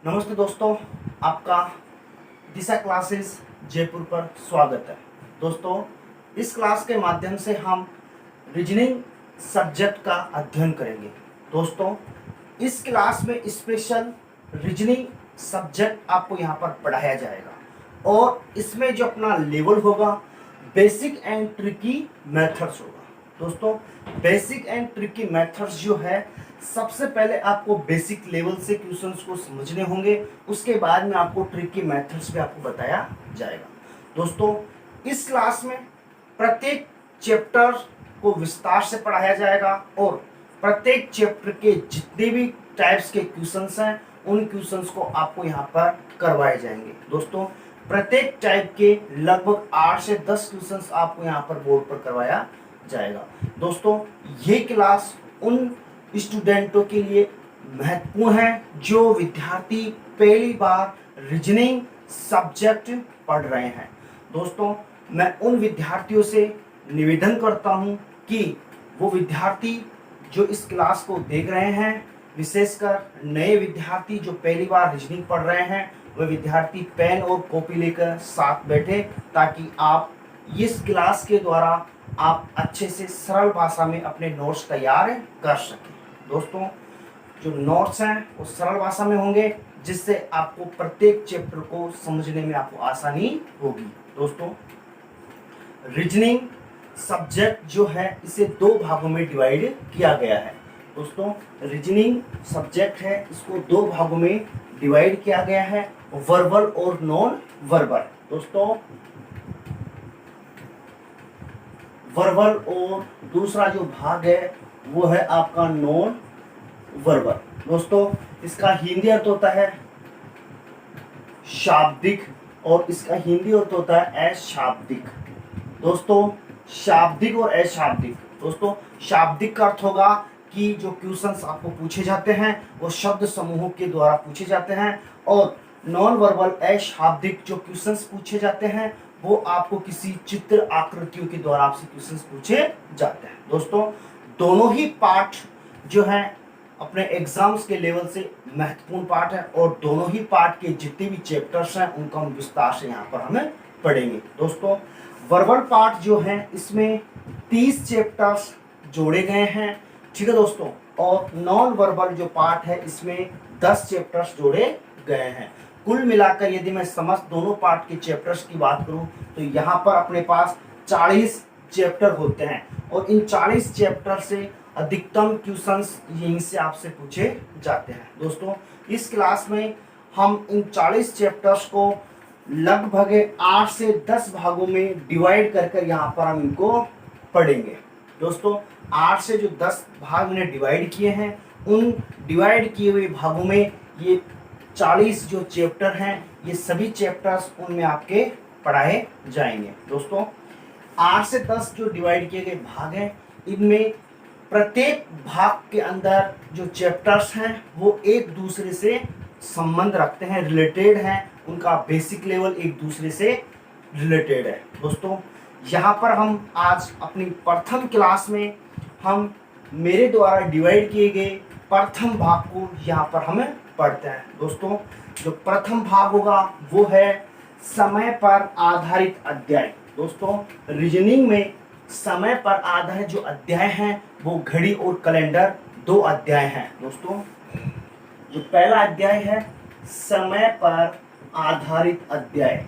नमस्ते दोस्तों, आपका दिशा क्लासेस जयपुर पर स्वागत है। दोस्तों, इस क्लास के माध्यम से हम रीजनिंग सब्जेक्ट का अध्ययन करेंगे। दोस्तों, इस क्लास में स्पेशल रीजनिंग सब्जेक्ट आपको यहाँ पर पढ़ाया जाएगा और इसमें जो अपना लेवल होगा बेसिक एंड ट्रिकी मेथड्स होगा। दोस्तों, बेसिक एंड ट्रिकी मेथड्स जो है, सबसे पहले आपको बेसिक लेवल से क्वेश्चंस को समझने होंगे, उसके बाद में आपको ट्रिकी मेथड्स पे आपको बताया जाएगा। दोस्तों, इस क्लास में प्रत्येक चैप्टर को विस्तार से पढ़ाया जाएगा और प्रत्येक चैप्टर के जितने भी टाइप्स के क्वेश्चंस हैं उन क्वेश्चंस को आपको यहाँ पर करवाए जाएंगे। दोस्तों, प्रत्येक टाइप के लगभग 8 से 10 क्वेश्चंस आपको यहाँ पर बोर्ड पर करवाया जाएगा। दोस्तों, ये क्लास उन स्टूडेंटों के लिए महत्वपूर्ण है जो विद्यार्थी पहली बार रीजनिंग सब्जेक्ट पढ़ रहे हैं। दोस्तों, मैं उन विद्यार्थियों से निवेदन करता हूं कि वो विद्यार्थी जो इस क्लास को देख रहे हैं, विशेषकर नए विद्यार्थी जो पहली बार रीजनिंग पढ़ रहे हैं, वह विद्यार्थी पेन और कॉपी लेकर साथ बैठे ताकि आप इस क्लास के द्वारा आप अच्छे से सरल भाषा में अपने नोट्स तैयार कर सकें। दोस्तों, जो नोट्स हैं वो सरल भाषा में होंगे जिससे आपको प्रत्येक चैप्टर को समझने में आपको आसानी होगी। दोस्तों, रीजनिंग सब्जेक्ट जो है इसे 2 भागों में डिवाइड किया गया है। दोस्तों, रीजनिंग सब्जेक्ट है, इसको 2 भागों में डिवाइड किया गया है, वर्बल और नॉन वर्बल। दोस्तों, वर्बल और दूसरा जो भाग है वो है आपका नॉन वर्बल। दोस्तों, इसका हिंदी अर्थ होता है शाब्दिक और इसका हिंदी अर्थ होता है अशाब्दिक। दोस्तों, शाब्दिक और अशाब्दिक। दोस्तों, शाब्दिक का अर्थ होगा कि जो क्वेश्चंस आपको पूछे जाते हैं वो शब्द समूहों के द्वारा पूछे जाते हैं और नॉन वर्बल अशाब्दिक जो क्वेश्चंस पूछे जाते हैं वो आपको किसी चित्र आकृतियों के द्वारा आपसे क्वेश्चंस पूछे जाते हैं। दोस्तों, दोनों ही पार्ट जो है अपने एग्जाम्स के लेवल से महत्वपूर्ण पार्ट है और दोनों ही पार्ट के जितने भी चैप्टर्स हैं उनका हम विस्तार से यहाँ पर हमें पढ़ेंगे। दोस्तों, वर्बल पार्ट जो है इसमें 30 चैप्टर्स जोड़े गए हैं, ठीक है दोस्तों, और नॉन वर्बल जो पार्ट है इसमें 10 चैप्टर्स जोड़े गए हैं। कुल मिलाकर यदि मैं समस्त दोनों पार्ट के चैप्टर्स की बात करूं तो यहाँ पर अपने पास 40 चैप्टर होते हैं और इन 40 चैप्टर से अधिकतम क्वेश्चंस यहीं से आपसे पूछे जाते हैं। दोस्तों, इस क्लास में हम इन 40 चैप्टर्स को लगभग 8 से 10 भागों में डिवाइड कर यहाँ पर हम इनको पढ़ेंगे। दोस्तों, 8 से जो 10 भाग मैंने डिवाइड किए हैं उन डिवाइड किए हुए भागों में ये 40 जो चैप्टर हैं ये सभी चैप्टर्स उनमें आपके पढ़ाए जाएंगे। दोस्तों, 8 से 10 जो डिवाइड किए गए भाग हैं इनमें प्रत्येक भाग के अंदर जो चैप्टर्स हैं वो एक दूसरे से संबंध रखते हैं, रिलेटेड हैं, उनका बेसिक लेवल एक दूसरे से रिलेटेड है। दोस्तों, यहाँ पर हम आज अपनी प्रथम क्लास में हम मेरे द्वारा डिवाइड किए गए प्रथम भाग को यहाँ पर हमें पढ़ते हैं। दोस्तों, जो प्रथम भाग होगा वो है समय पर आधारित अध्याय। दोस्तों, रीजनिंग में समय पर आधारित जो अध्याय हैं वो घड़ी और कैलेंडर 2 अध्याय हैं। दोस्तों, जो पहला अध्याय है समय पर आधारित अध्याय,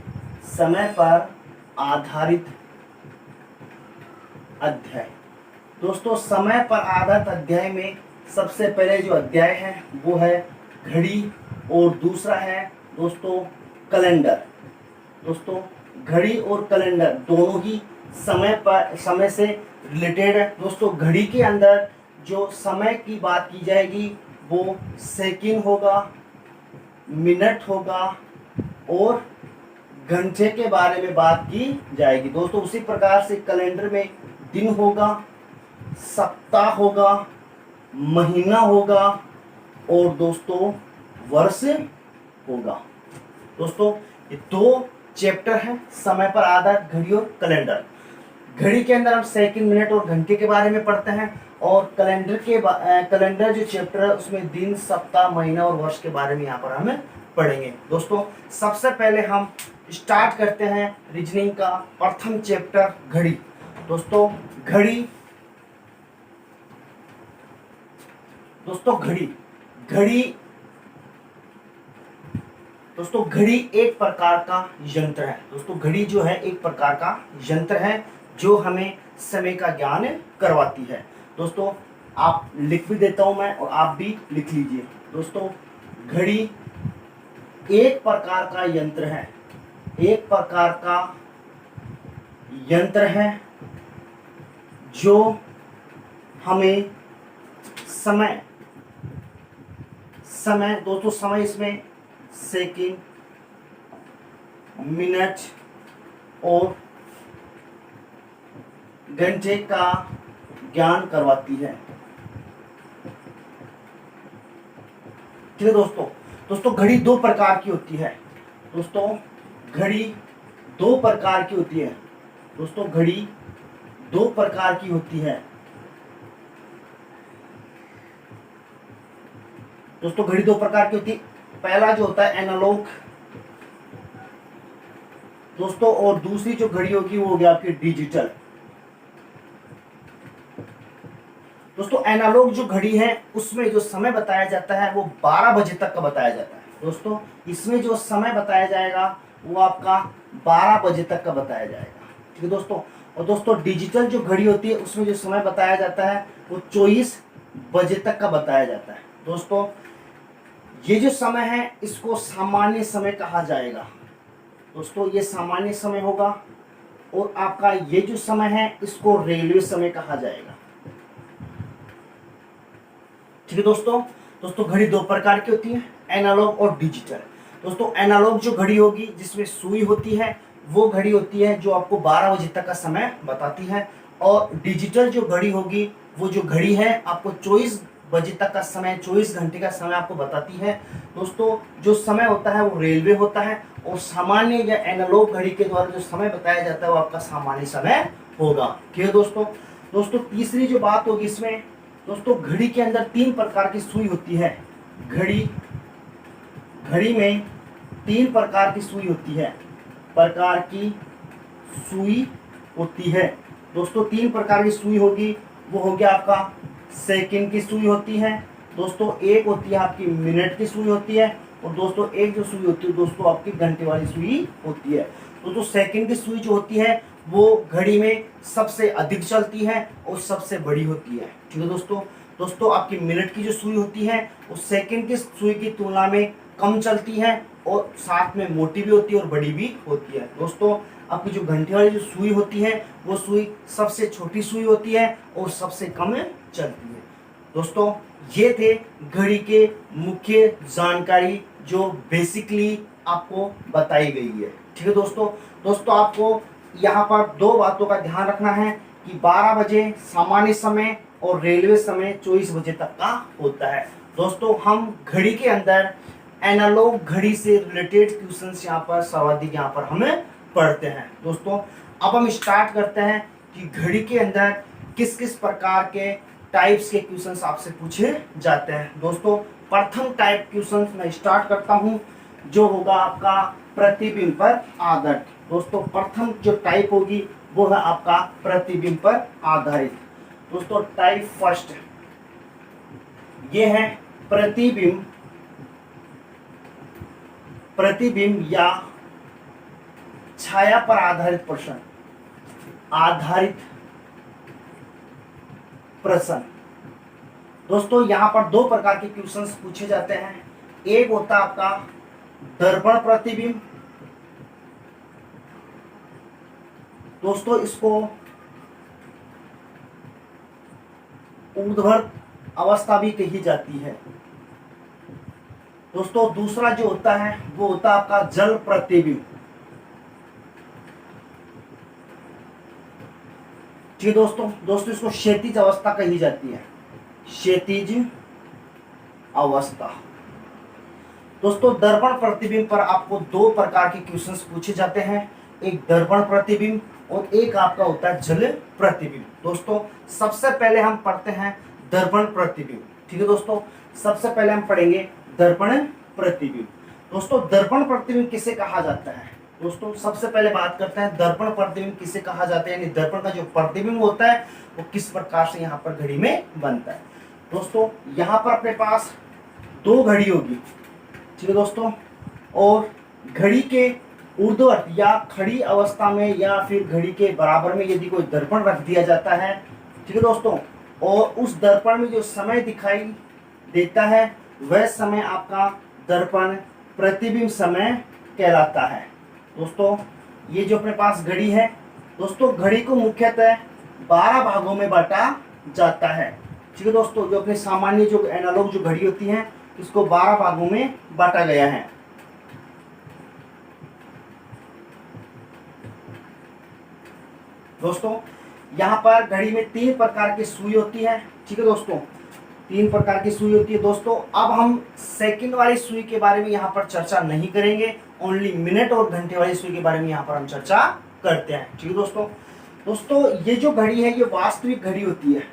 समय पर आधारित अध्याय। दोस्तों, समय पर आधारित अध्याय में सबसे पहले जो अध्याय है वो है घड़ी और दूसरा है दोस्तों कैलेंडर। दोस्तों, घड़ी और कैलेंडर दोनों ही समय से रिलेटेड है। दोस्तों, घड़ी के अंदर जो समय की बात की जाएगी वो सेकंड होगा, मिनट होगा और घंटे के बारे में बात की जाएगी। दोस्तों, उसी प्रकार से कैलेंडर में दिन होगा, सप्ताह होगा, महीना होगा और दोस्तों वर्ष होगा। दोस्तों, ये 2 चैप्टर हैं समय पर आधारित घड़ी और कैलेंडर। घड़ी के अंदर हम सेकंड, मिनट और घंटे के बारे में पढ़ते हैं और कैलेंडर जो चैप्टर है उसमें दिन, सप्ताह, महीना और वर्ष के बारे में यहाँ पर हमें पढ़ेंगे। दोस्तों सबसे पहले हम स्टार्ट करते हैं रीजनिंग का प्रथम चैप्टर घड़ी। दोस्तों घड़ी एक प्रकार का यंत्र है। दोस्तों घड़ी जो है एक प्रकार का यंत्र है जो हमें समय का ज्ञान करवाती है। दोस्तों आप लिख भी देता हूं मैं और आप भी लिख लीजिए। दोस्तों घड़ी एक प्रकार का यंत्र है जो हमें समय दोस्तों समय इसमें सेकंड, मिनट और घंटे का ज्ञान करवाती है। ठीक है दोस्तों घड़ी दो प्रकार की होती है। दोस्तों घड़ी दो प्रकार की होती है। पहला जो होता है एनालॉग दोस्तों, और दूसरी जो घड़ी होगी वो होगी आपकी डिजिटल। दोस्तों एनालॉग जो घड़ी है उसमें जो समय बताया जाता है वो 12 बजे तक का बताया जाता है। दोस्तों इसमें जो समय बताया जाएगा वो आपका 12 बजे तक का बताया जाएगा। ठीक है दोस्तों। और दोस्तों डिजिटल जो घड़ी होती है उसमें जो समय बताया जाता है वो 24 बजे तक का बताया जाता है। दोस्तों ये जो समय है इसको सामान्य समय कहा जाएगा। दोस्तों ये सामान्य समय होगा। और आपका ये जो समय है इसको रेलवे समय कहा जाएगा। ठीक है दोस्तों घड़ी दो प्रकार की होती है, एनालॉग और डिजिटल। दोस्तों एनालॉग जो घड़ी होगी जिसमें सुई होती है वो घड़ी होती है जो आपको 12 बजे तक का समय बताती है। और डिजिटल जो घड़ी होगी वो जो घड़ी है आपको 24 बजे तक का समय, 24 घंटे का समय आपको बताती है। दोस्तों जो समय होता है वो रेलवे होता है और सामान्य या एनालॉग घड़ी के द्वारा जो समय बताया जाता है वो आपका सामान्य समय होगा। ठीक है दोस्तों तीसरी जो बात होगी इसमें, दोस्तों घड़ी के अंदर 3 प्रकार की सुई होती है। घड़ी में 3 प्रकार की सुई होती है। दोस्तों 3 प्रकार की सुई होगी, वो हो गया आपका सेकंड की सुई होती है। दोस्तों एक होती है आपकी मिनट की सुई होती है। और दोस्तों एक जो सुई होती है दोस्तों आपकी घंटे वाली सुई होती है। दोस्तों सेकंड की सुई जो होती है वो घड़ी में सबसे अधिक चलती है और सबसे बड़ी होती है। ठीक है दोस्तों आपकी मिनट की जो सुई होती है वो सेकंड की सुई की तुलना में कम चलती है और साथ में मोटी भी होती है और बड़ी भी होती है। दोस्तों आपकी जो घंटे वाली जो सुई होती है वो सुई सबसे छोटी सुई होती है और सबसे कम चलती है। दोस्तों ये थे घड़ी के मुख्य जानकारी जो बेसिकली आपको बताई गई है। ठीक है दोस्तों आपको यहाँ पर 2 बातों का ध्यान रखना है कि 12 बजे सामान्य समय और रेलवे समय 24 बजे तक का होता है। दोस्तों हम घड़ी के अंदर एनालॉग घड़ी से रिलेटेड क्वेश्चंस यहाँ पर सर्वाधिक यहाँ पर हमें पढ़ते हैं। दोस्तों अब हम स्टार्ट करते हैं कि घड़ी के अंदर किस किस प्रकार के टाइप्स के क्वेश्चंस आपसे पूछे जाते हैं। दोस्तों प्रथम टाइप क्वेश्चंस मैं स्टार्ट करता हूं जो होगा आपका प्रतिबिंब पर आधारित। दोस्तों प्रथम जो टाइप होगी वो है आपका प्रतिबिंब पर आधारित। दोस्तों टाइप फर्स्ट ये है प्रतिबिंब या छाया पर आधारित प्रश्न। दोस्तों यहां पर 2 प्रकार के क्वेश्चंस पूछे जाते हैं। एक होता है आपका दर्पण प्रतिबिंब। दोस्तों इसको ऊर्ध्वाधर अवस्था भी कही जाती है। दोस्तों दूसरा जो होता है वो होता है आपका जल प्रतिबिंब। ठीक है दोस्तों इसको क्षैतिज अवस्था कही जाती है, क्षैतिज अवस्था। दोस्तों दर्पण प्रतिबिंब पर आपको 2 प्रकार के क्वेश्चंस पूछे जाते हैं। एक दर्पण प्रतिबिंब और एक आपका होता है जल प्रतिबिंब। दोस्तों सबसे पहले हम पढ़ते हैं दर्पण प्रतिबिंब। ठीक है दोस्तों, सबसे पहले हम पढ़ेंगे दर्पण प्रतिबिंब। दोस्तों दर्पण प्रतिबिंब किसे कहा जाता है? दोस्तों सबसे पहले बात करते हैं दर्पण प्रतिबिंब किसे कहा जाता है, यानी दर्पण का जो प्रतिबिंब होता है वो किस प्रकार से यहाँ पर घड़ी में बनता है। दोस्तों यहाँ पर अपने पास दो घड़ी होगी, ठीक है दोस्तों, और घड़ी के ऊर्ध्ववत या खड़ी अवस्था में या फिर घड़ी के बराबर में यदि कोई दर्पण रख दिया जाता है, ठीक है दोस्तों, और उस दर्पण में जो समय दिखाई देता है वह समय आपका दर्पण प्रतिबिंब समय कहलाता है। दोस्तों ये जो अपने पास घड़ी है, दोस्तों घड़ी को मुख्यतः 12 भागों में बांटा जाता है। ठीक है दोस्तों, जो अपने सामान्य जो एनालॉग जो घड़ी होती है इसको 12 भागों में बांटा गया है। दोस्तों यहाँ पर घड़ी में 3 प्रकार की सुई होती है। ठीक है दोस्तों, 3 प्रकार की सुई होती है। दोस्तों अब हम सेकंड वाली सुई के बारे में यहाँ पर चर्चा नहीं करेंगे, ओनली मिनट और घंटे वाली सुई के बारे में यहाँ पर हम चर्चा करते हैं। ठीक है दोस्तों, दोस्तों ये जो घड़ी है ये वास्तविक घड़ी होती है।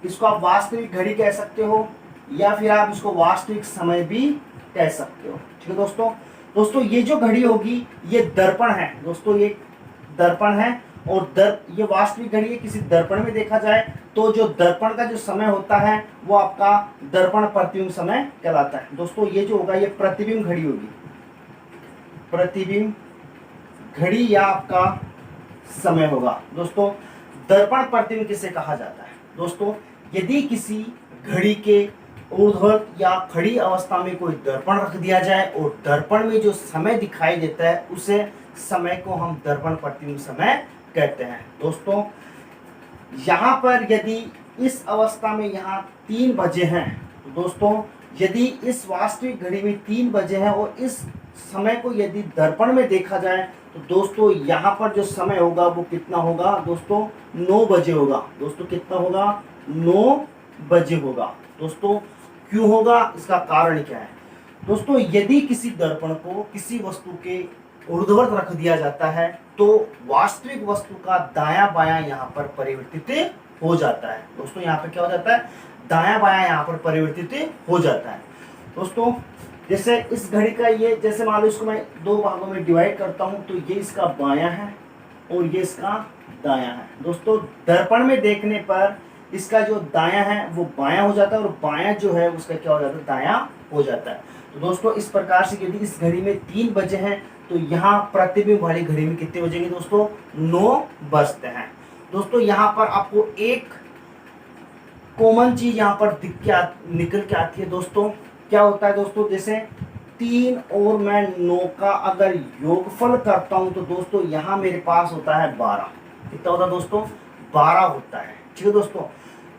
इसको आप वास्तविक घड़ी कह सकते हो या फिर आप इसको वास्तविक समय भी कह सकते हो। ठीक है दोस्तों, दोस्तों ये जो घड़ी होगी ये दर्पण है। दोस्तों ये दर्पण है और ये वास्तविक घड़ी है। किसी दर्पण में देखा जाए तो जो दर्पण का जो समय होता है वो आपका दर्पण प्रतिबिंब समय कहलाता है। दोस्तों ये जो होगा ये प्रतिबिंब घड़ी होगी, प्रतिबिंब घड़ी या आपका समय होगा। दोस्तों दर्पण प्रतिबिंब किसे कहा जाता है? दोस्तों यदि किसी घड़ी के ऊर्ध्ववत या खड़ी अवस्था में कोई दर्पण रख दिया जाए और दर्पण में जो समय दिखाई देता है उसे समय को हम दर्पण प्रतिबिंब समय कहते हैं। दोस्तों यहाँ पर यदि इस अवस्था में यहाँ 3 बजे हैं, तो दोस्तों यदि इस वास्तविक घड़ी में 3 बजे हैं और इस समय को यदि दर्पण में देखा जाए तो दोस्तों यहाँ पर जो समय होगा वो कितना होगा? दोस्तों 9 बजे होगा। दोस्तों कितना होगा? 9 बजे होगा। दोस्तों क्यों होगा, इसका कारण क्या है? दोस्तों यदि किसी दर्पण को किसी वस्तु के ऊर्ध्ववत रख दिया जाता है तो वास्तविक वस्तु का दायां बायां यहाँ पर परिवर्तित हो जाता है। दोस्तों यहाँ पे क्या हो जाता है? दायां बायां यहाँ पर परिवर्तित हो जाता है। दोस्तों जैसे इस घड़ी का ये, जैसे मान लो इसको मैं 2 भागों में डिवाइड करता हूँ तो ये इसका बायां है और ये इसका दायां है। दोस्तों दर्पण में देखने पर इसका जो दायां है वो बायां हो जाता है और बायां जो है उसका क्या हो जाता है? दायां हो जाता है। तो दोस्तों इस प्रकार से यदि इस घड़ी में 3 बजे हैं तो यहाँ प्रतिबिंब वाली घड़ी में कितने बजेंगे? दोस्तों 9 बजते हैं। दोस्तों यहाँ पर आपको एक कॉमन चीज यहाँ पर निकल के आती है। दोस्तों क्या होता है? दोस्तों जैसे 3 और मैं 9 का अगर योगफल करता हूं तो दोस्तों यहाँ मेरे पास होता है 12। कितना होता है दोस्तों? 12 होता है। ठीक है दोस्तों,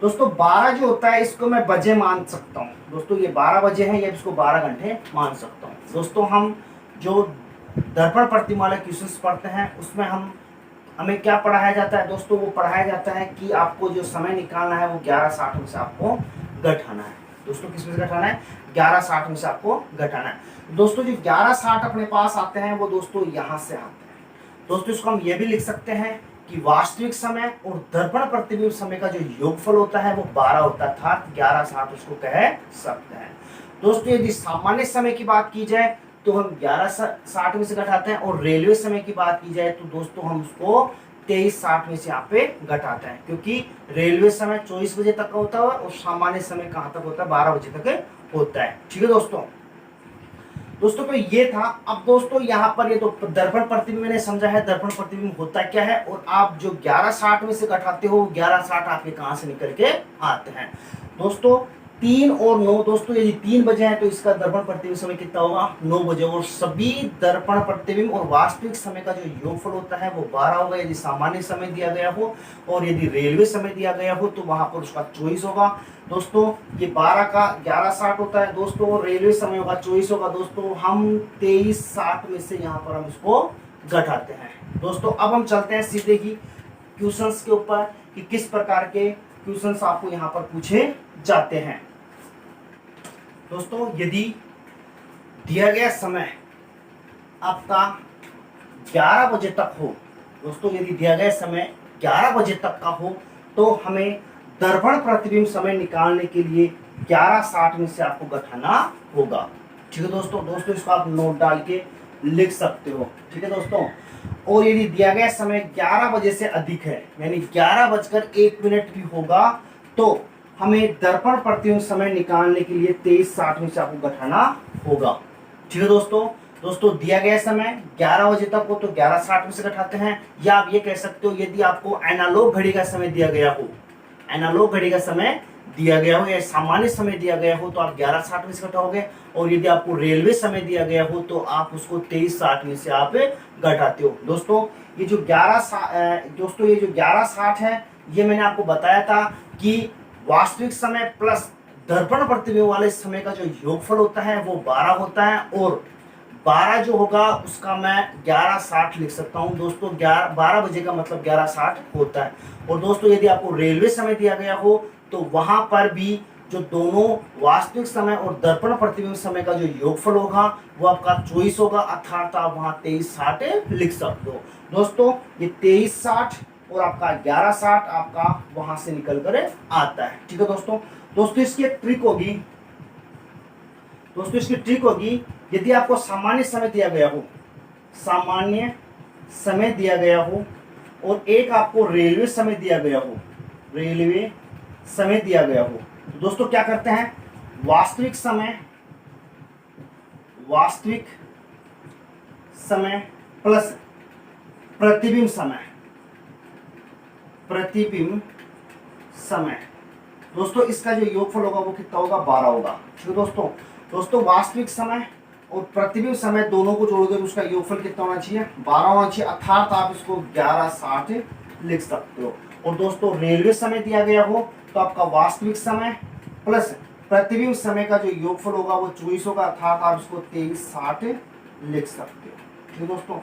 दोस्तों 12 जो होता है इसको मैं बजे मान सकता हूँ। दोस्तों ये 12 बजे हैं या इसको 12 घंटे मान सकता हूँ। दोस्तों हम जो दर्पण प्रतिबिंब वाले क्वेश्चंस पढ़ते हैं उसमें हमें क्या पढ़ाया जाता है? दोस्तों वो पढ़ाया जाता है कि आपको जो समय निकालना है वो 11:60 में से आपको घटाना है। दोस्तों किस में से घटाना है? 11:60 में से आपको घटाना है। दोस्तों जो 11:60 अपने पास आते हैं वो दोस्तों यहाँ से आते हैं। दोस्तों इसको हम ये भी लिख सकते हैं कि वास्तविक समय और दर्पण प्रतिबिंब समय का जो योगफल होता है वो 12 होता है, अर्थात 11:60 उसको कह सकते हैं। दोस्तों यदि सामान्य समय की बात की जाए तो हम 11:60 में से घटाते हैं और रेलवे समय की बात की जाए तो दोस्तों हम उसको 23:60 में से यहाँ पे घटाते हैं, क्योंकि रेलवे समय 24 बजे तक का होता है और सामान्य समय कहाँ तक होता है? 12 बजे तक होता है। ठीक है दोस्तों, दोस्तों तो ये था। अब दोस्तों यहाँ पर ये तो दर्पण प्रतिबिंब मैंने समझा है दर्पण प्रतिबिंब होता क्या है, और आप जो 11:60 में से घटाते हो 11:60 आपके कहाँ से निकल के आते हैं? दोस्तों 3 और 9, दोस्तों यदि 3 बजे हैं तो इसका दर्पण प्रतिबिंब समय कितना होगा? 9 बजे। और सभी दर्पण प्रतिबिंब और वास्तविक समय का जो योगफल होता है वो 12 होगा यदि सामान्य समय दिया गया हो, और यदि रेलवे समय दिया गया हो तो वहां पर उसका 24 होगा। दोस्तों ये 12 का 11:60 होता है दोस्तों, और रेलवे समय होगा 24 होगा। दोस्तों हम 23:60 में से यहाँ पर हम इसको घटाते हैं। दोस्तों अब हम चलते हैं सीधे ही क्वेश्चंस के ऊपर कि किस प्रकार के क्वेश्चंस आपको यहाँ पर पूछे जाते हैं। दोस्तों यदि दिया गया समय आपका 11 बजे तक हो, दोस्तों यदि दिया गया समय 11 बजे तक का हो, तो हमें दर्पण प्रतिबिंब समय निकालने के लिए 11:60 में से आपको घटाना होगा। ठीक है दोस्तों, इसको आप नोट डाल के लिख सकते हो। ठीक है दोस्तों, और यदि दिया गया समय 11 बजे से अधिक है, यानी 11:01 भी होगा, तो हमें दर्पण प्रतिबिंब समय निकालने के लिए 23:60 में से आपको घटाना होगा। ठीक है दोस्तों दिया गया समय 11 बजे तक हो तो 11:60 में से घटाते हैं, या आप ये कह सकते हो यदि आपको एनालॉग घड़ी का समय दिया गया हो, एनालॉग घड़ी का समय दिया गया हो या सामान्य समय दिया गया हो तो आप 11:60 में से घटाओगे, और यदि आपको रेलवे समय दिया गया हो तो आप उसको 23:60 में से आप घटाते हो। दोस्तों ये जो 11:60 है, ये मैंने आपको बताया था कि वास्तविक समय प्लस दर्पण प्रतिबिंब वाले समय का जो योगफल होता है वो 12 होता है, और 12 जो होगा उसका मैं 11:60 लिख सकता हूं दोस्तों। 12 बजे का मतलब 11:60 होता है। और दोस्तों यदि आपको रेलवे समय दिया गया हो तो वहां पर भी जो दोनों वास्तविक समय और दर्पण प्रतिबिंब समय का जो योगफल होगा वो आपका 24 होगा, अर्थात आप वहां 23:60 लिख सकते हो। दोस्तों ये 23:60 और आपका 11:60 आपका वहां से निकल कर आता है। ठीक है दोस्तों इसकी एक ट्रिक होगी, यदि आपको सामान्य समय दिया गया हो, और एक आपको रेलवे समय दिया गया हो, तो दोस्तों क्या करते हैं, वास्तविक समय प्लस प्रतिबिंब समय, दोस्तों इसका जो योगफल होगा वो कितना होगा, 12 होगा। ठीक है दोस्तों वास्तविक समय और प्रतिबिंब समय दोनों को जोड़ोगे तो उसका योगफल कितना होना चाहिए, 12 होना चाहिए, अर्थात आप इसको 11:60 लिख सकते हो। और दोस्तों रेलवे समय दिया गया हो तो आपका वास्तविक समय प्लस प्रतिबिंब समय का जो योगफल होगा वो 24 होगा, अर्थात आप इसको 23:60 लिख सकते हो। ठीक है दोस्तों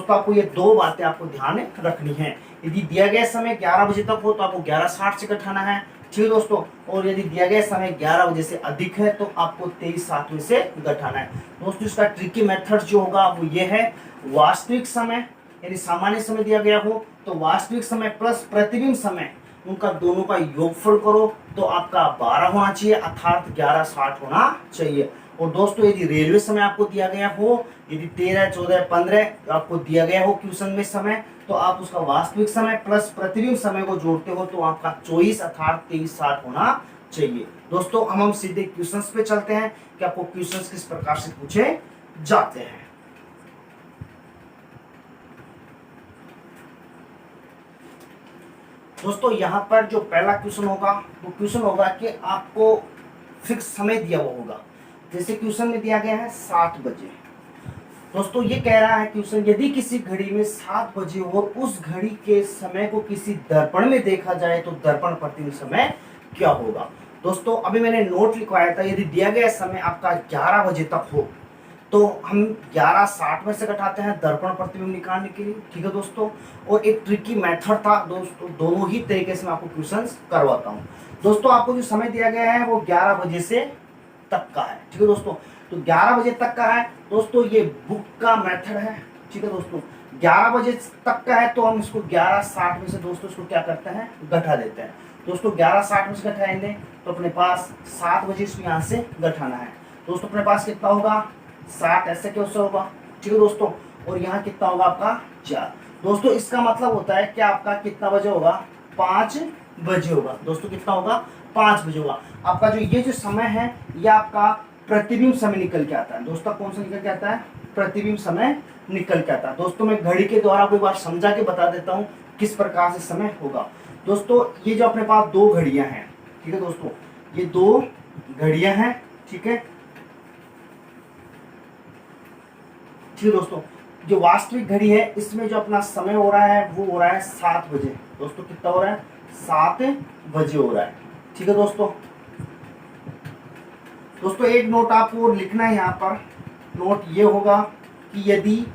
आपको ये दो बातें आपको ध्यान रखनी है। यदि दिया गया समय 11 बजे तक हो तो आपको 11:60 से घटाना है। ठीक है दोस्तों, और यदि दिया गया समय 11 बजे से अधिक है तो आपको 23:60 में से घटाना है। दोस्तों इसका ट्रिकी मेथड जो होगा वो ये है, वास्तविक समय यानी सामान्य समय दिया गया हो तो वास्तविक समय प्लस प्रतिबिंब समय उनका दोनों का योगफल करो तो आपका 12 होना चाहिए, अर्थात 11:60 होना चाहिए। और दोस्तों यदि रेलवे समय आपको दिया गया हो, यदि 13, 14, 15 आपको दिया गया हो क्वेश्चन में समय, तो आप उसका वास्तविक समय प्लस प्रतिबिंब समय को जोड़ते हो तो आपका 24 अर्थात 23:60 होना चाहिए। दोस्तों हम सीधे क्वेश्चंस पे चलते हैं कि आपको क्वेश्चंस किस प्रकार से पूछे जाते हैं। दोस्तों यहाँ पर जो पहला क्वेश्चन होगा वो क्वेश्चन होगा कि आपको फिक्स समय दिया हुआ होगा, जैसे क्वेश्चन में दिया गया है 7 बजे। दोस्तों ये कह रहा है क्वेश्चन, यदि किसी घड़ी में 7 बजे और उस घड़ी के समय को किसी दर्पण में देखा जाए तो दर्पण प्रतिबिंब समय क्या होगा। दोस्तों अभी मैंने नोट लिखवाया था, यदि दिया गया समय आपका 11 बजे तक हो तो हम 11:60 में से घटाते हैं दर्पण प्रतिबिंब निकालने के लिए। ठीक है दोस्तों, और एक ट्रिकी मेथड था दोस्तों, दोनों ही तरीके से मैं आपको क्वेश्चंस करवाता हूं। दोस्तों आपको जो समय दिया गया है वो 11 बजे से तक का है। ठीक है दोस्तों, तो 11 बजे तक का है दोस्तों, ये बुक का मेथड है। ठीक है दोस्तों, 11 बजे तक का है तो हम इसको 11:60 में से दोस्तों इसको क्या करते हैं, घटा देते हैं। दोस्तों 11:60 में से घटाएंगे तो अपने पास 7 बजे इसको यहाँ से घटाना है। दोस्तों अपने पास कितना होगा, 60 ऐसे कैसे होगा। ठीक है दोस्तों, और यहाँ कितना होगा आपका 4। दोस्तों इसका मतलब होता है कि आपका कितना बजे होगा, 5 बजे होगा। दोस्तों कितना होगा, 5 बजे होगा। आपका जो ये जो समय है ये आपका प्रतिबिंब समय निकल के आता है। दोस्तों कौन सा निकल के आता है, प्रतिबिंब समय निकल के आता है। दोस्तों मैं घड़ी के द्वारा कोई बार समझा के बता देता हूँ किस प्रकार से समय होगा। दोस्तों ये जो अपने पास 2 घड़ियां हैं, ठीक है दोस्तों, ये 2 घड़ियां हैं। ठीक है दोस्तों, जो वास्तविक घड़ी है इसमें जो अपना समय हो रहा है वो हो रहा है 7 बजे। दोस्तों कितना हो रहा है, 7 बजे हो रहा है। ठीक है दोस्तों एक नोट आपको लिखना है यहाँ पर, नोट ये होगा कि यदि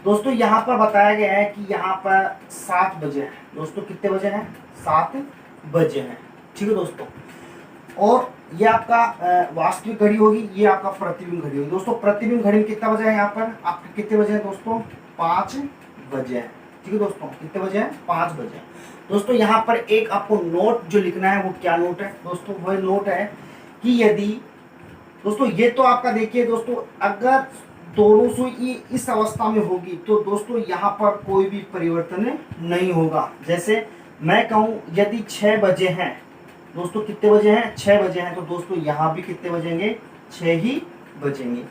दोस्तों यहाँ पर बताया गया है कि यहाँ पर 7 बजे है। दोस्तों कितने बजे हैं, 7 बजे हैं। ठीक है दोस्तों, और ये आपका वास्तविक घड़ी होगी, ये आपका प्रतिबिंब घड़ी होगी। दोस्तों प्रतिबिंब घड़ी में कितना बजा है, यहाँ पर आपके कितने बजे हैं दोस्तों, 5 बजे हैं। ठीक है दोस्तों, कितने बजे हैं, 5 बजे हैं। दोस्तों यहाँ पर एक आपको नोट जो लिखना है, वो क्या नोट है दोस्तों, वह नोट है कि यदि दोस्तों ये तो आपका देखिए दोस्तों, अगर दोनों सुई इस अवस्था में होगी तो दोस्तों यहाँ पर कोई भी परिवर्तन नहीं होगा। जैसे मैं कहूं यदि 6 बजे हैं दोस्तों, कितने बजे हैं, 6 बजे हैं, तो दोस्तों यहाँ भी कितने बजेंगे, 6 ही बजेंगे।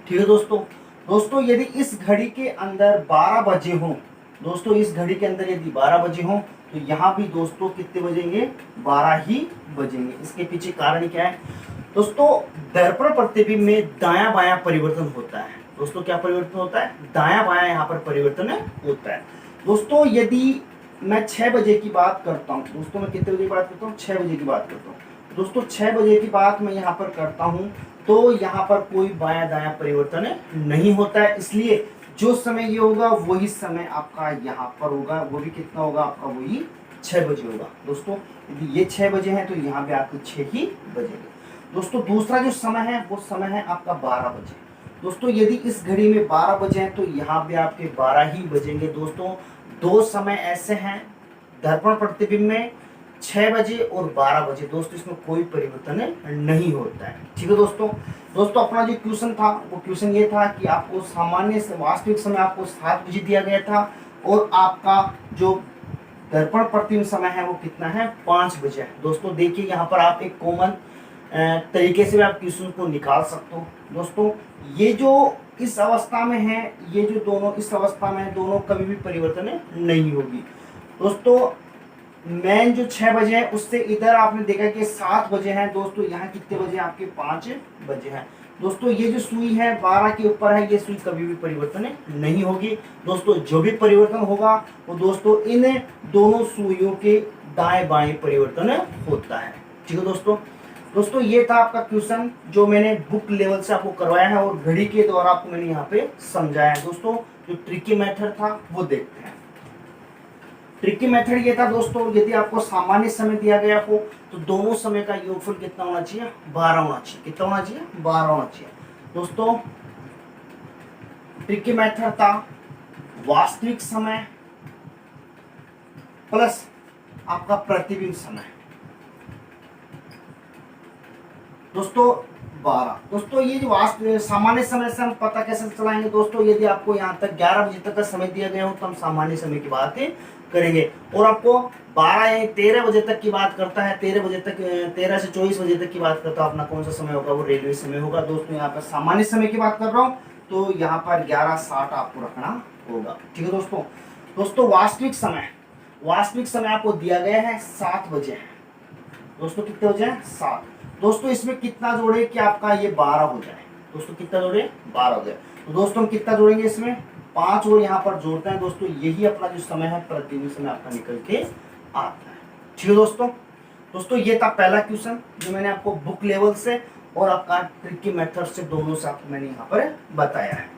ठीक है दोस्तों। दोस्तों यदि इस घड़ी के अंदर 12 बजे हो दोस्तों, इस घड़ी के अंदर यदि 12 बजे हो तो यहाँ भी दोस्तों कितने बजेंगे, 12 ही बजेंगे। इसके पीछे कारण क्या है दोस्तों, दर्पण प्रतिबिंब में दाया बायां परिवर्तन होता है। दोस्तों क्या परिवर्तन होता है, दाया बायां यहाँ पर परिवर्तन होता है। दोस्तों यदि मैं 6 बजे की बात करता हूँ दोस्तों, मैं कितने बजे की बात करता हूँ, 6 बजे की बात करता हूँ दोस्तों, 6 बजे की बात मैं यहाँ पर करता हूँ तो यहाँ पर कोई बायां दायां परिवर्तन नहीं होता है। इसलिए जो समय ये होगा वही समय आपका यहाँ पर होगा, वो भी कितना होगा आपका, वही 6 बजे होगा। दोस्तों यदि ये 6 बजे है तो यहाँ पे आपके 6 ही बजेंगे। दोस्तों दूसरा जो समय है वो समय है आपका 12 बजे। दोस्तों यदि इस घड़ी में 12 बजे हैं तो यहाँ पे आपके 12 ही बजेंगे। दोस्तों दो समय ऐसे हैं दर्पण प्रतिबिंब में, 6 बजे और 12 बजे। दोस्तों इसमें कोई परिवर्तन नहीं होता है। ठीक है दोस्तों। दोस्तों अपना जो क्वेश्चन था वो क्वेश्चन ये था कि आपको सामान्य से वास्तविक समय आपको 7 बजे दिया गया था और आपका जो दर्पण प्रतिबिंब समय है वो कितना है, 5 बजे है। दोस्तों देखिए यहाँ पर आप एक कॉमन तरीके से भी आप क्वेश्चन को निकाल सकते हो। दोस्तों ये जो इस अवस्था में है, ये जो दोनों इस अवस्था में है, दोनों कभी भी परिवर्तन नहीं होगी। दोस्तों मेन जो 6 बजे है उससे इधर आपने देखा कि 7 बजे हैं। दोस्तों यहाँ कितने बजे, आपके 5 बजे हैं। दोस्तों ये जो सुई है 12 के ऊपर है, ये सुई कभी भी परिवर्तन नहीं होगी। दोस्तों जो भी परिवर्तन होगा वो दोस्तों इन दोनों सुइयों के दाएं बाएं परिवर्तन होता है। ठीक है दोस्तों। दोस्तों ये था आपका क्वेश्चन जो मैंने बुक लेवल से आपको करवाया है और घड़ी के द्वारा आपको मैंने यहाँ पे समझाया है। दोस्तों जो ट्रिकी मेथड था वो देखते हैं। ट्रिकी मेथड ये था दोस्तों, यदि आपको सामान्य समय दिया गया हो तो दोनों समय का योगफल कितना होना चाहिए, 12 होना चाहिए। कितना होना चाहिए, 12 होना चाहिए। दोस्तों ट्रिकी मेथड था वास्तविक समय प्लस आपका प्रतिबिंब समय दोस्तों 12। दोस्तों ये जो सामान्य समय से हम पता कैसे चलाएंगे दोस्तों, यदि आपको यहाँ तक 11 बजे तक का समय दिया गया हो तो हम सामान्य समय की बात करेंगे और आपको 12 या 13 बजे तक की बात करता है, 13 बजे तक 13 से 24 बजे तक की बात करता है, अपना कौन सा समय होगा, वो रेलवे समय होगा। दोस्तों यहाँ पर सामान्य समय की बात कर रहा हूँ तो यहाँ पर 11:60 आपको रखना होगा। ठीक है दोस्तों। दोस्तों वास्तविक समय आपको दिया गया है 7 बजे है। दोस्तों कितने बजे हैं, 7। दोस्तों इसमें कितना जोड़े कि आपका ये 12 हो जाए। दोस्तों कितना जोड़े, 12 हो जाए। तो दोस्तों हम कितना जोड़ेंगे इसमें, 5 और यहाँ पर जोड़ते हैं। दोस्तों यही अपना जो समय है प्रतिदिन समय आपका निकल के आता है। ठीक है दोस्तों। दोस्तों ये था पहला क्वेश्चन जो मैंने आपको बुक लेवल से और आपका ट्रिकी मेथड से दोनों से आपको मैंने यहाँ पर बताया है।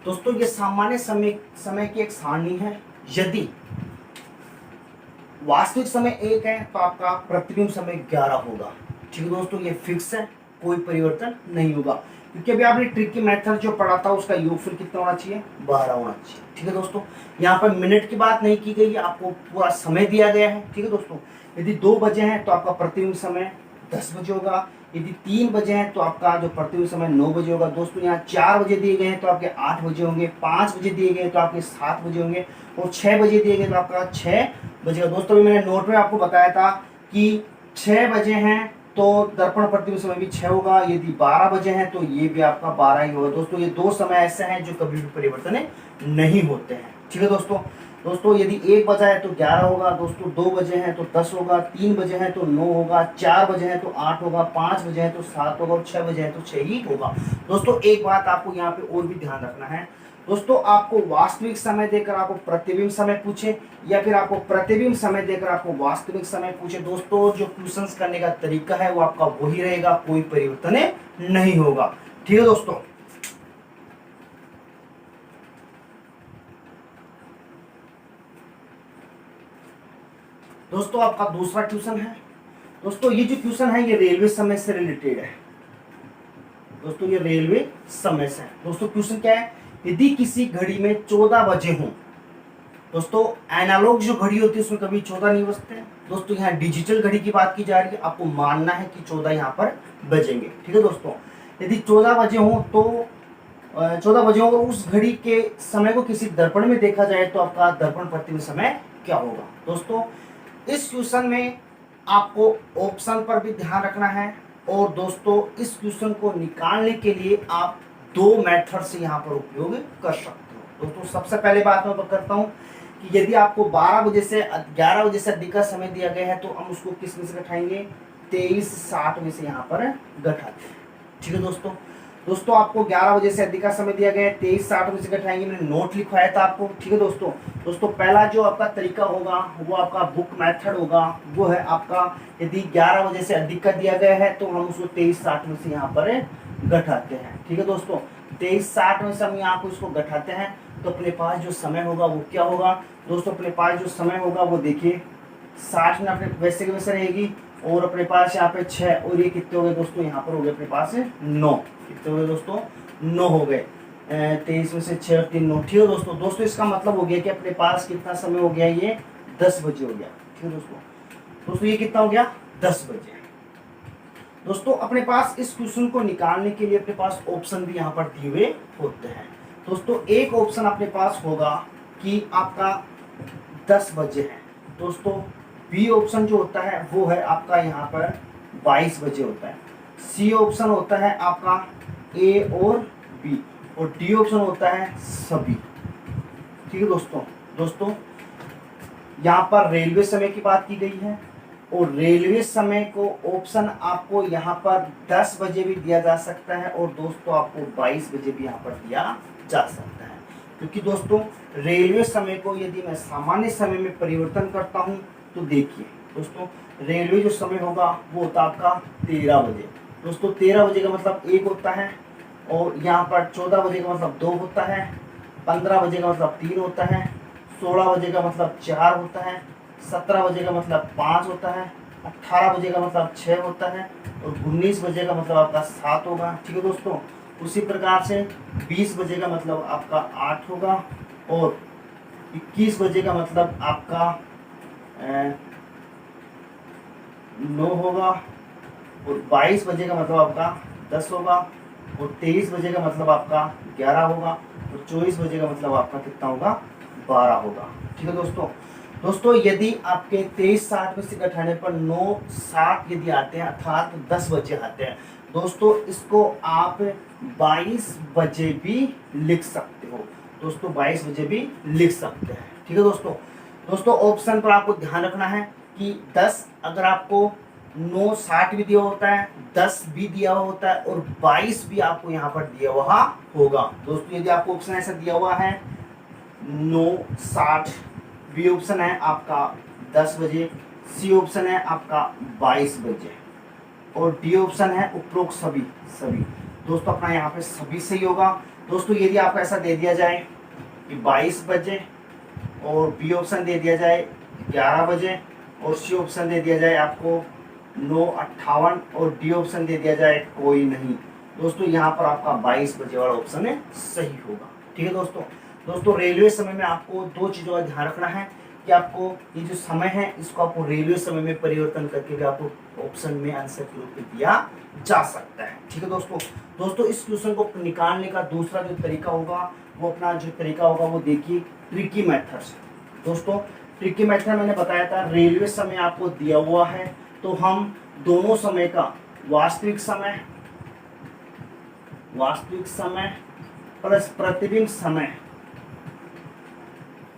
दोस्तों ये सामान्य समय की एक सारणी है। यदि वास्तविक समय 1 है तो आपका प्रतिबिंब समय 11 होगा। ठीक है दोस्तों, ये फिक्स है, कोई परिवर्तन नहीं होगा क्योंकि अभी आपने ट्रिकी मेथड जो पढ़ा था उसका योगफल कितना होना चाहिए, 12 होना चाहिए। ठीक है दोस्तों। यहाँ पर मिनट की बात नहीं की गई है, आपको पूरा समय दिया गया है। ठीक है दोस्तों। यदि 2 बजे हैं तो आपका प्रतिबिंब समय 10 बजे होगा। यदि 3 बजे हैं तो आपका जो प्रतिबिंब समय 9 बजे होगा। दोस्तों यहाँ 4 बजे दिए गए हैं तो आपके 8 बजे होंगे, 5 बजे दिए गए तो आपके 7 बजे होंगे और 6 बजे दिए गए तो आपका 6 बजे का। दोस्तों मैंने नोट में आपको बताया था कि 6 बजे हैं तो दर्पण प्रतिबिंब समय भी 6 होगा। यदि 12 बजे हैं तो ये भी आपका 12 ही होगा। दोस्तों ये दो समय ऐसे हैं जो कभी भी परिवर्तन नहीं होते हैं। ठीक है दोस्तों। दोस्तों यदि 1 बजा है तो 11 होगा। दोस्तों 2 बजे हैं तो 10 होगा, 3 बजे हैं तो 9 होगा, 4 बजे हैं तो 8 होगा, 5 बजे हैं तो 7 होगा और 6 बजे हैं तो 6 ही होगा। दोस्तों एक बात आपको यहाँ पे और भी ध्यान रखना है। दोस्तों आपको वास्तविक समय देकर आपको प्रतिबिंब समय पूछे या फिर आपको प्रतिबिंब समय देकर आपको वास्तविक समय पूछे, दोस्तों जो क्वेश्चंस करने का तरीका है वो आपका वही रहेगा, कोई परिवर्तन नहीं होगा। ठीक है दोस्तों। दोस्तों आपका दूसरा क्वेश्चन है। दोस्तों ये जो क्वेश्चन है ये रेलवे समय से रिलेटेड है। दोस्तों ये रेलवे समय से है। दोस्तों क्वेश्चन क्या है, यदि किसी घड़ी में 14 बजे हों, दोस्तों एनालॉग जो घड़ी होती है उसमें कभी 14 नहीं बजते हैं। दोस्तों यहाँ डिजिटल घड़ी की बात की जा रही है, आपको मानना है कि 14 यहाँ पर बजेंगे। ठीक है दोस्तों, यदि 14 बजे हों तो 14 बजे होगा, उस घड़ी के समय को किसी दर्पण में देखा जाए तो आपका दर्पण प्रतिबिंब समय क्या होगा। दोस्तों इस क्वेश्चन में आपको ऑप्शन पर भी ध्यान रखना है, और दोस्तों इस क्वेश्चन को निकालने के लिए आप दो मेथड से यहाँ पर उपयोग कर सकते हो। दोस्तों सबसे पहले बात मैं करता हूँ कि यदि आपको 12 बजे से 11 बजे से अधिक का समय दिया गया है तो हम उसको किस में से घटाएंगे, 23:60 में से यहाँ पर घटाते हैं। ठीक है दोस्तों, दोस्तों आपको 11 बजे से अधिक का समय दिया गया है, 23:60 में से घटाएंगे। मैंने नोट लिखवाया था आपको। ठीक है दोस्तों, दोस्तों पहला जो आपका तरीका होगा वो आपका बुक मेथड होगा, वो है आपका यदि 11 बजे से अधिक का दिया गया है तो हम उसको 23:60 में से यहाँ पर घटाते हैं। ठीक है दोस्तों, 23:60 में से हम यहाँ पर उसको घटाते हैं तो अपने पास जो समय होगा वो क्या होगा। दोस्तों अपने पास जो समय होगा वो देखिए 60 में अपने वैसे के वैसे रहेगी, और अपने पास यहाँ पे 6 और ये कितने हो गए दोस्तों, यहाँ पर हो गए अपने पास 9। कितने हो गए दोस्तों, 9 हो गए। 23 में से 6 और 3 9। ठीक है दोस्तों, दोस्तों इसका मतलब हो गया कि अपने पास कितना समय हो गया, ये 10 बजे हो गया। ठीक है दोस्तों, दोस्तों ये कितना हो गया, 10 बजे। दोस्तों अपने पास इस क्वेश्चन को निकालने के लिए अपने पास ऑप्शन भी यहाँ पर दिए हुए होते हैं। दोस्तों एक ऑप्शन अपने पास होगा कि आपका 10 बजे है। दोस्तों बी ऑप्शन जो होता है वो है आपका यहाँ पर 22 बजे होता है। सी ऑप्शन होता है आपका ए और बी, और डी ऑप्शन होता है सभी। ठीक है दोस्तों, दोस्तों यहाँ पर रेलवे समय की बात की गई है, और रेलवे समय को ऑप्शन आपको यहाँ पर 10 बजे भी दिया जा सकता है, और दोस्तों आपको 22 बजे भी यहाँ पर दिया जा सकता है। क्योंकि दोस्तों रेलवे समय को यदि मैं सामान्य समय में परिवर्तन करता हूँ तो देखिए दोस्तों रेलवे जो समय होगा वो होता है आपका 13 बजे। दोस्तों 13 बजे का मतलब 1 होता है, और यहाँ पर 14 बजे का मतलब 2 होता है, 15 बजे का मतलब 3 होता है, 16 बजे का मतलब 4 होता है, 17 बजे का मतलब 5 होता है, 18 बजे का मतलब 6 होता है, और 19 बजे का मतलब आपका 7 होगा। ठीक है दोस्तों, उसी प्रकार से 20 बजे का मतलब आपका 8 होगा, और 21 बजे का मतलब आपका 9 होगा, और 22 बजे का मतलब आपका 10 होगा, और 23 बजे का मतलब आपका 11 होगा, और 24 बजे का मतलब आपका कितना होगा, 12 होगा। ठीक है दोस्तों, दोस्तों यदि आपके 23:60 में से घटाने पर 9:60 यदि आते हैं अर्थात 10 बजे आते हैं, दोस्तों इसको आप 22 बजे भी लिख सकते हो। दोस्तों 22 बजे भी लिख सकते हैं। ठीक है दोस्तों, दोस्तों ऑप्शन पर आपको ध्यान रखना है कि 10 अगर आपको 9:60 भी दिया होता है, 10 भी दिया होता है, और 22 भी आपको यहाँ पर दिया हुआ होगा। दोस्तों यदि आपको ऑप्शन ऐसा दिया हुआ है 9:60, बी ऑप्शन है आपका 10 बजे, सी ऑप्शन है आपका 22 बजे, और डी ऑप्शन है उपरोक्त सभी सभी। दोस्तों अपना यहाँ पे सभी सही होगा। दोस्तों यदि आपको ऐसा दे दिया जाए कि 22 बजे, और बी ऑप्शन दे दिया जाए 11 बजे, और सी ऑप्शन दे दिया जाए आपको 9:58, और डी ऑप्शन दे दिया जाए कोई नहीं, दोस्तों यहाँ पर आपका 22 बजे वाला ऑप्शन है सही होगा। ठीक है दोस्तों, दोस्तों रेलवे समय में आपको दो चीज़ों का ध्यान रखना है कि आपको ये जो समय है इसको आपको रेलवे समय में परिवर्तन करके भी आपको ऑप्शन में आंसर के रूप में दिया जा सकता है। ठीक है दोस्तों, दोस्तों इस क्वेश्चन को निकालने का दूसरा जो तरीका होगा वो अपना जो तरीका होगा वो देखिए ट्रिकी मेथड से। दोस्तों ट्रिकी मेथड मैंने बताया था, रेलवे समय आपको दिया हुआ है तो हम दोनों समय का वास्तविक समय प्लस प्रतिबिंब समय,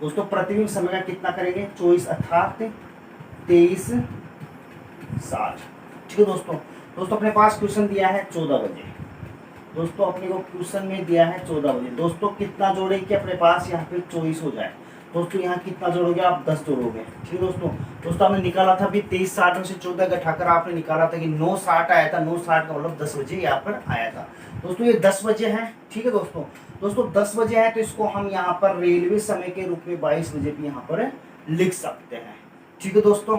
दोस्तों प्रतिबिंब समय का कितना करेंगे 24 अर्थात 23:60। ठीक है दोस्तों, दोस्तों अपने पास क्वेश्चन दिया है 14 बजे। दोस्तों अपने को क्वेश्चन में दिया है 14 बजे। दोस्तों कितना जोड़े कि अपने पास यहाँ पे 24 हो जाए। दोस्तों यहाँ कितना जोड़ोगे आप 10 जोड़ोगे। ठीक है दोस्तों, दोस्तों आपने निकाला था अभी 23:60 में से 14 घटाकर आपने निकाला था कि 9:60 आया था। 9:60 का मतलब 10 बजे यहाँ पर आया था। दोस्तों ये 10 बजे है। ठीक है दोस्तों, दोस्तों 10 बजे है तो इसको हम यहाँ पर रेलवे समय के रूप में 22 बजे भी यहाँ पर लिख सकते हैं। ठीक है दोस्तों।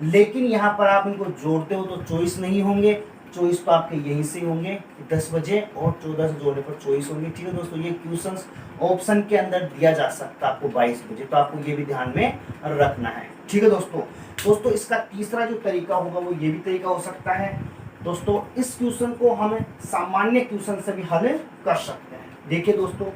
लेकिन यहाँ पर आप इनको जोड़ते हो तो 24 नहीं होंगे, 24 तो आपके यहीं से होंगे 10 बजे, और 14 से जोड़ने पर 24 होंगे। ठीक है दोस्तों, ये क्वेश्चन ऑप्शन के अंदर दिया जा सकता है आपको 22 बजे, तो आपको ये भी ध्यान में रखना है। ठीक है दोस्तों। दोस्तों इसका तीसरा जो तरीका होगा वो ये भी तरीका हो सकता है दोस्तों, इस क्वेश्चन को हम सामान्य क्वेश्चन से भी हल कर सकते हैं। देखिए दोस्तों,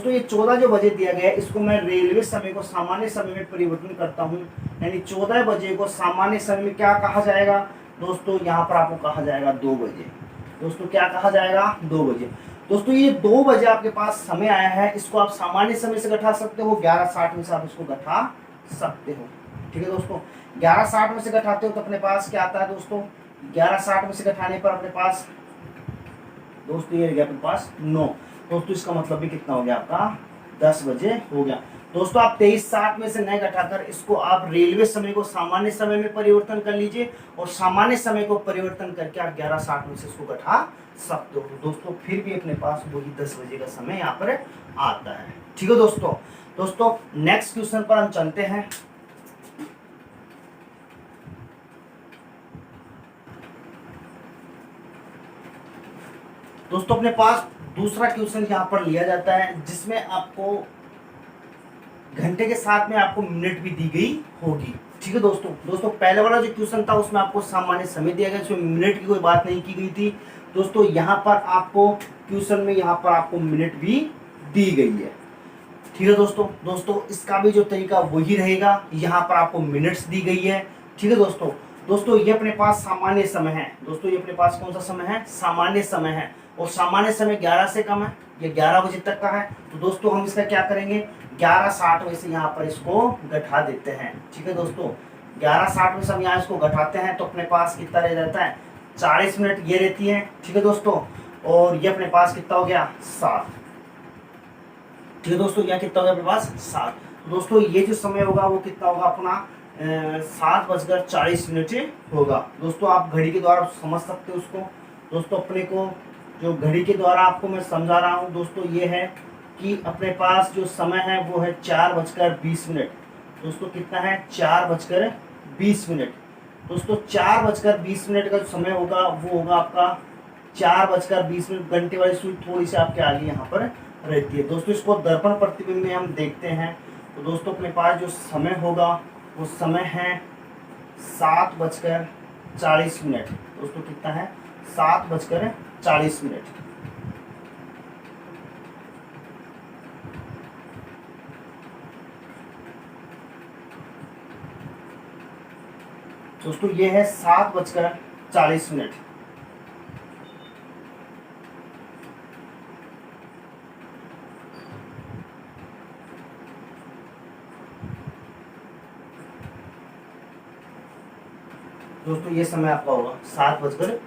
ये 14 जो बजे दिया गया है, इसको मैं रेलवे समय को सामान्य समय में परिवर्तन करता हूँ, यानी 14 बजे को सामान्य समय में क्या कहा जाएगा दोस्तों, यहाँ पर आपको कहा जाएगा 2 बजे। दोस्तों क्या कहा जाएगा, 2 बजे। दोस्तों ये 2 बजे आपके पास समय आया है, इसको आप सामान्य समय से घटा सकते हो, 11:60 में से आप इसको घटा सकते हो। ठीक है दोस्तों, 11:60 में से घटाते हो तो अपने पास क्या आता है दोस्तों, 11:60 में से घटाने पर अपने पास दोस्तों ये गया अपने पास 9। दोस्तों इसका मतलब भी कितना हो गया आपका, 10 बजे हो गया। दोस्तों आप 23:60 में से नहीं घटाकर इसको आप रेलवे समय को सामान्य समय में परिवर्तन कर लीजिए, और सामान्य समय को परिवर्तन करके आप 11:60 में से इसको घटा सकते हो। दोस्तों फिर भी अपने पास वही 10 बजे का समय यहाँ पर आता है। ठीक है दोस्तों। नेक्स्ट क्वेश्चन पर हम चलते हैं। दोस्तों अपने पास दूसरा क्वेश्चन यहाँ पर लिया जाता है, जिसमें आपको घंटे के साथ में आपको मिनट भी दी गई होगी। ठीक है दोस्तों पहले वाला जो क्वेश्चन था उसमें आपको सामान्य समय दिया गया, इसमें मिनट की कोई बात नहीं की गई थी। दोस्तों यहाँ पर आपको क्वेश्चन में यहाँ पर आपको मिनट भी दी गई है। ठीक है दोस्तों इसका भी जो तरीका वही रहेगा, यहाँ पर आपको मिनट्स दी गई है। ठीक है दोस्तों ये अपने पास सामान्य समय है। दोस्तों ये अपने पास कौन सा समय है, सामान्य समय है, और सामान्य समय 11 से कम है, ये 11 बजे तक का है। तो दोस्तों हम इसका क्या करेंगे, 11:60 में से यहाँ पर इसको घटा देते हैं। ठीक है दोस्तों, 11:60 में से हम यहाँ इसको घटाते हैं तो अपने पास कितना रह जाता है, 40 मिनट ये रहती है। ठीक है दोस्तों, और ये अपने पास कितना हो गया, 7। ठीक है दोस्तों, यहाँ कितना हो गया अपने पास, 7। दोस्तों ये जो समय होगा वो कितना होगा अपना, 7:40 होगा। दोस्तों आप घड़ी के द्वारा समझ सकते हो उसको। दोस्तों अपने को जो घड़ी के द्वारा आपको मैं समझा रहा हूँ दोस्तों, ये है कि अपने पास जो समय है वो है 4:20। दोस्तों कितना है, 4:20। दोस्तों 4:20 का जो समय होगा वो होगा आपका 4:20। घंटे वाली सुई थोड़ी सी आपके आगे यहाँ पर रहती है। दोस्तों इसको दर्पण प्रतिबिंब में हम देखते हैं तो दोस्तों अपने पास जो समय होगा वो समय है 7:40। दोस्तों कितना है, 7:40। दोस्तों ये है 7:40। दोस्तों ये समय आपका होगा 7:40।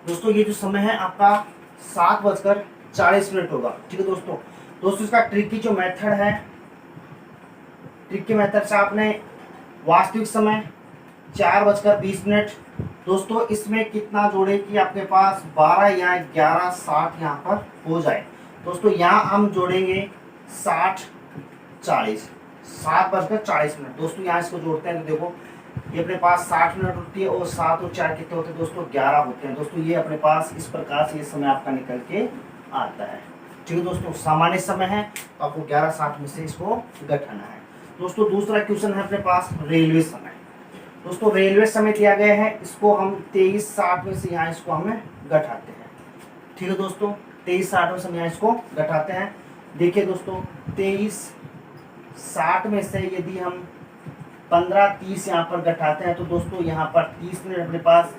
दोस्तों ये जो समय है आपका 7:40 होगा। ठीक है दोस्तों इसका ट्रिक की जो मेथड है, ट्रिक के मेथड से आपने वास्तविक समय 4:20। दोस्तों इसमें कितना जोड़े कि आपके पास 12 या 11:60 यहाँ पर हो जाए। दोस्तों यहाँ हम जोड़ेंगे 60:40, 7:40। दोस्तों यहाँ इसको जोड़ते हैं तो देखो ये अपने पास 60 मिनट होती है, और 7 और 4 कितने होते हैं दोस्तों, 11 होते हैं। दोस्तों ये अपने पास इस प्रकार से ये समय आपका निकल के आता है। ठीक है दोस्तों, सामान्य समय है तो आपको 11:60 में से इसको घटाना है। दोस्तों दूसरा क्वेश्चन है अपने पास रेलवे समय। दोस्तों रेलवे समय दिया गया है, इसको हम 23:60 में से यहाँ इसको हमें घटाते हैं। ठीक है दोस्तों, 23:60 में से यहाँ इसको घटाते हैं। देखिए दोस्तों 23:60 में से यदि हम 15:30 यहाँ पर घटाते हैं तो दोस्तों यहाँ पर 30 मिनट अपने पास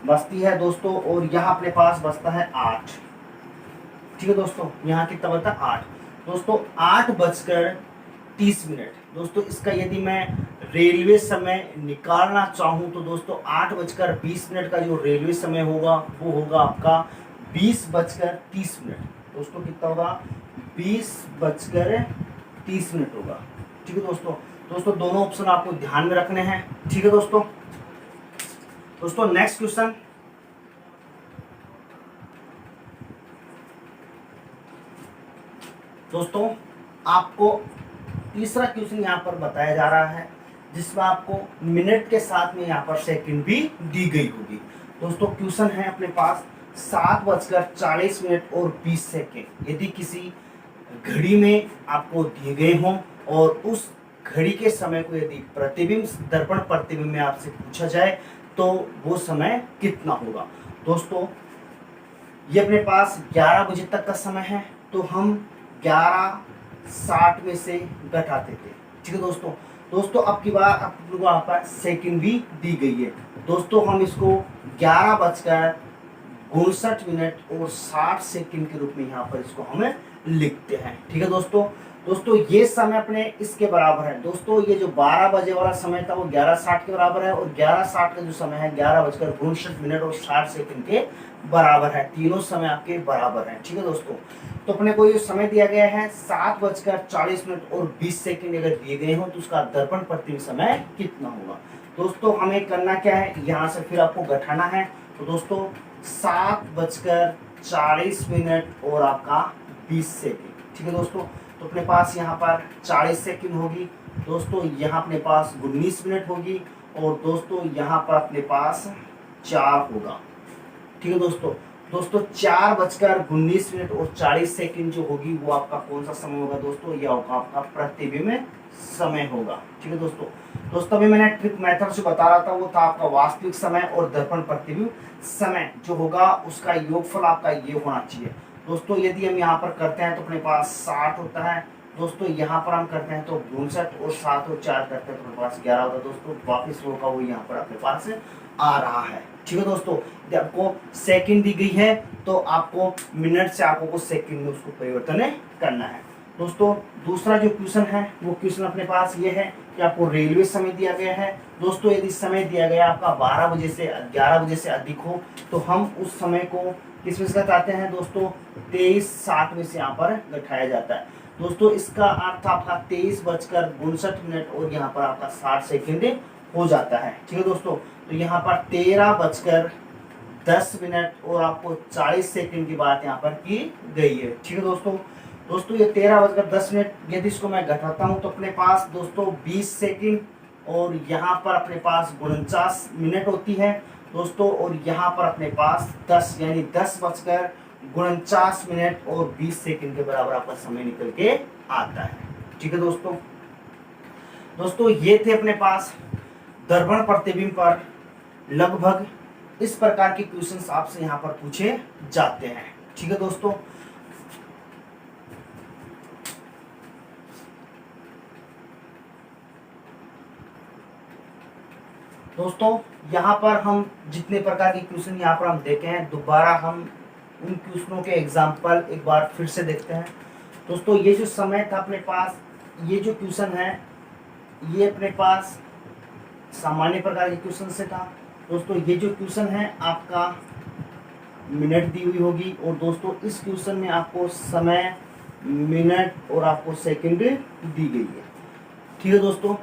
बचती है दोस्तों, और यहाँ अपने पास बचता है 8। ठीक है दोस्तों, यहाँ कितना बचता है, 8। दोस्तों 8:30। दोस्तों इसका यदि मैं रेलवे समय निकालना चाहूँ तो दोस्तों 8:20 का जो रेलवे समय होगा वो होगा आपका 20:30। दोस्तों कितना होगा, 20:30 होगा। ठीक है दोस्तों दोनों ऑप्शन आपको ध्यान में रखने हैं। ठीक है दोस्तों नेक्स्ट क्वेश्चन। दोस्तों आपको तीसरा क्वेश्चन यहाँ पर बताया जा रहा है, जिसमें आपको मिनट के साथ में यहाँ पर सेकंड भी दी गई होगी। दोस्तों क्वेश्चन है अपने पास 7:40 और 20 सेकेंड यदि किसी घड़ी में आपको दिए गए हों और उस घड़ी के समय को यदि प्रतिबिंब दर्पण प्रतिबिंब में आपसे पूछा जाए तो वो समय कितना होगा। दोस्तों ये अपने पास 11 बजे तक का समय है, तो हम 11:60 में से घटाते थे। ठीक है दोस्तों अब की बार आप लोगों को यहाँ पर सेकंड भी दी गई है। दोस्तों हम इसको 11:59 और 60 सेकंड के रूप में यहाँ पर इसको हमें लिखते हैं। ठीक है दोस्तों ये समय अपने इसके बराबर है। दोस्तों ये जो 12 बजे वाला समय था वो 11:60 के बराबर है, और 11:60 का जो समय है 11:59 और 60 सेकंड के बराबर है। तीनों समय आपके बराबर हैं। ठीक है दोस्तों, तो अपने को ये समय दिया गया है 7:40 और 20 सेकंड अगर दिए गए हो तो उसका दर्पण प्रतिबिंब समय कितना होगा। दोस्तों हमें करना क्या है, यहाँ से फिर आपको घटाना है। तो दोस्तों 7:40 और आपका 20 सेकंड। ठीक है दोस्तों, तो अपने पास यहाँ पर 40 सेकंड होगी। दोस्तों यहाँ अपने पास 19 मिनट होगी, और दोस्तों यहाँ पर अपने पास 4 होगा। ठीक है दोस्तों 4:19 और 40 सेकंड जो होगी वो आपका कौन सा समय होगा दोस्तों, यह होगा आपका प्रतिबिंब समय होगा। ठीक है दोस्तों अभी मैंने ट्रिक मेथड से बता रहा था, वो था आपका वास्तविक समय और दर्पण प्रतिबिंब समय जो होगा उसका योगफल आपका ये होना चाहिए। दोस्तों यदि हम यहाँ पर करते हैं तो अपने पास 60 होता है। दोस्तों यहाँ पर हम करते हैं तो 62 और 7 और 4 करते हैं तो अपने पास 11 होता है। दोस्तों वापिस होगा वो यहाँ पर अपने पास आ रहा है। ठीक है दोस्तों, यदि आपको सेकंड दी गई है तो आपको मिनट से आपको सेकंड में उसको परिवर्तन करना है। दोस्तों दूसरा जो क्वेश्चन है वो क्वेश्चन अपने पास ये है कि आपको रेलवे समय दिया गया है। दोस्तों यदि समय दिया गया आपका 12 बजे से 11 बजे से अधिक हो तो हम उस समय को किस में से घटाते हैं दोस्तों, 23:60 में से यहाँ पर घटाया जाता है। दोस्तों इसका अर्थ आपका 23:59 और यहाँ पर आपका 60 सेकेंड हो जाता है। ठीक है दोस्तों, तो यहाँ पर 13:10 और आपको 40 सेकेंड की बात यहाँ पर की गई है। ठीक है दोस्तों ये 13:10 यदि इसको मैं घटाता हूँ तो अपने पास दोस्तों 20 सेकेंड और यहाँ पर अपने पास 49 मिनट होती है दोस्तों, और यहाँ पर अपने पास 10 यानी 10:49 और 20 सेकेंड के बराबर आपका समय निकल के आता है। ठीक है दोस्तों ये थे अपने पास दर्पण प्रतिबिंब पर लगभग इस प्रकार के क्वेश्चंस आपसे यहाँ पर पूछे जाते हैं। ठीक है दोस्तों यहाँ पर हम जितने प्रकार के क्वेश्चन यहाँ पर हम देखे हैं, दोबारा हम उन क्वेश्चनों के एग्जाम्पल एक बार फिर से देखते हैं। दोस्तों ये जो समय था अपने पास, ये जो क्वेश्चन है ये अपने पास सामान्य प्रकार के क्वेश्चन से था। दोस्तों ये जो क्वेश्चन है आपका मिनट दी हुई होगी, और दोस्तों इस क्वेश्चन में आपको समय, मिनट और आपको सेकंड दी गई है। ठीक है दोस्तों